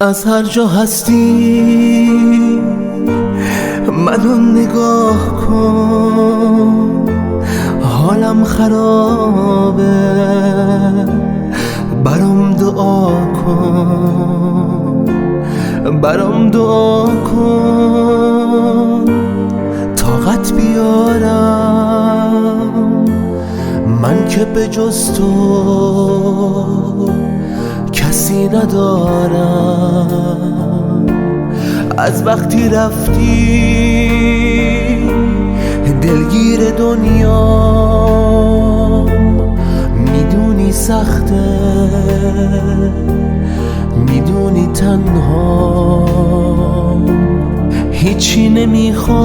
از هر جا هستی منو نگاه کن، حالم خرابه، برام دعا کن، برام دعا کن، طاقت بیارم من که به جز تو کسی ندارم. از وقتی رفتی دلگیر دنیا، میدونی سخته، میدونی تنها، هیچی نمیخوام،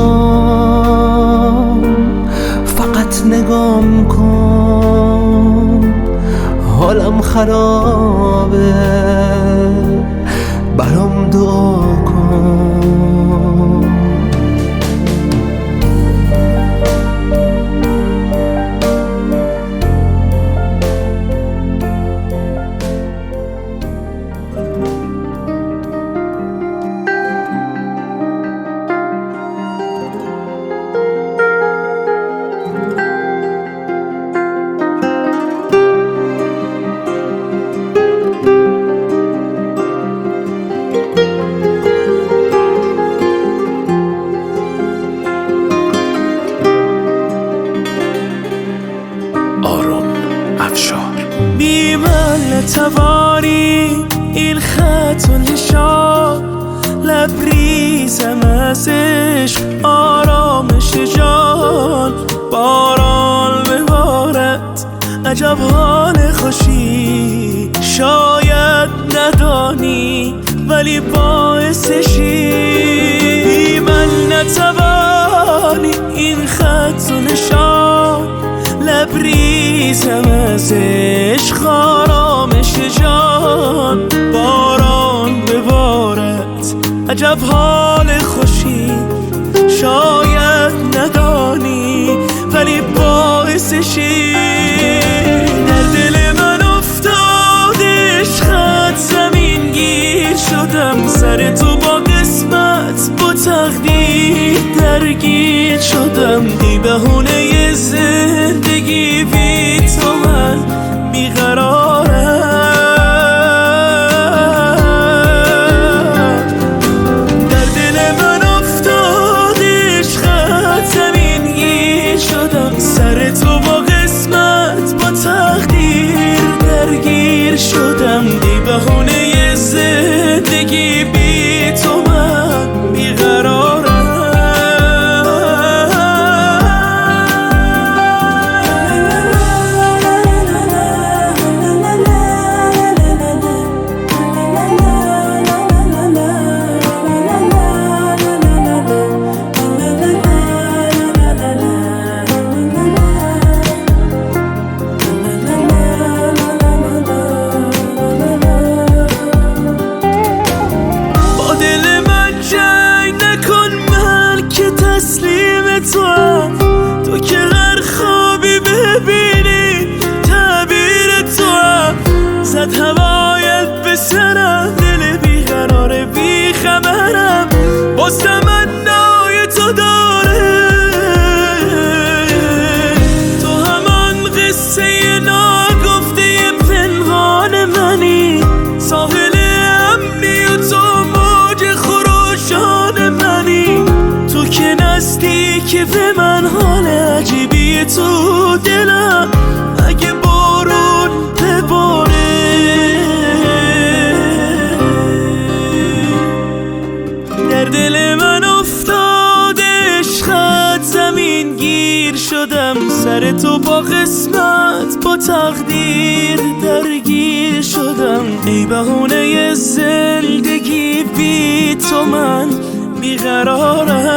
فقط نگام کن، حالم خرابه، برام دعا کن. بی من نتوانی این خط و نشان، لبریزم از عشق آرامش جان. باران ببارد عجب حال خوشی، شاید ندانی ولی باعثشی. بی من نتوانی این خط و نشان، لبریزم از عشق آرامش جان. باران ببارد عجب حال خوشی، شاید ندانی ولی باعثشی. در دل من افتاد عشقت، زمین گیر شدم، سر تو با قسمت با تقدیر درگیر شدم. ای بهونه زندگی بی تو من بیقرارم. در دل من افتاد عشقت، زمین گیر شدم، سر تو با قسمت با تقدیر درگیر شدم. ای بهونه زندگی بی تو من بیقرارم. تو که هر خوابی ببینی تعبیر تو هم، زد هوایت به سرم، دل بیقرار بیخبرم، باز تمنای تو داره. تو همان قصه ناگفته پنهان منی، ساحل امنی و تو موج خروشان منی. تو که نزدیکی به من، حال عجیبی تو دلم، اگه بارون بباره. در دل من افتاد عشقت، زمین گیر شدم، سر تو با قسمت با تقدیر درگیر شدم. ای بهونه زندگی بی تو من بیقرارم.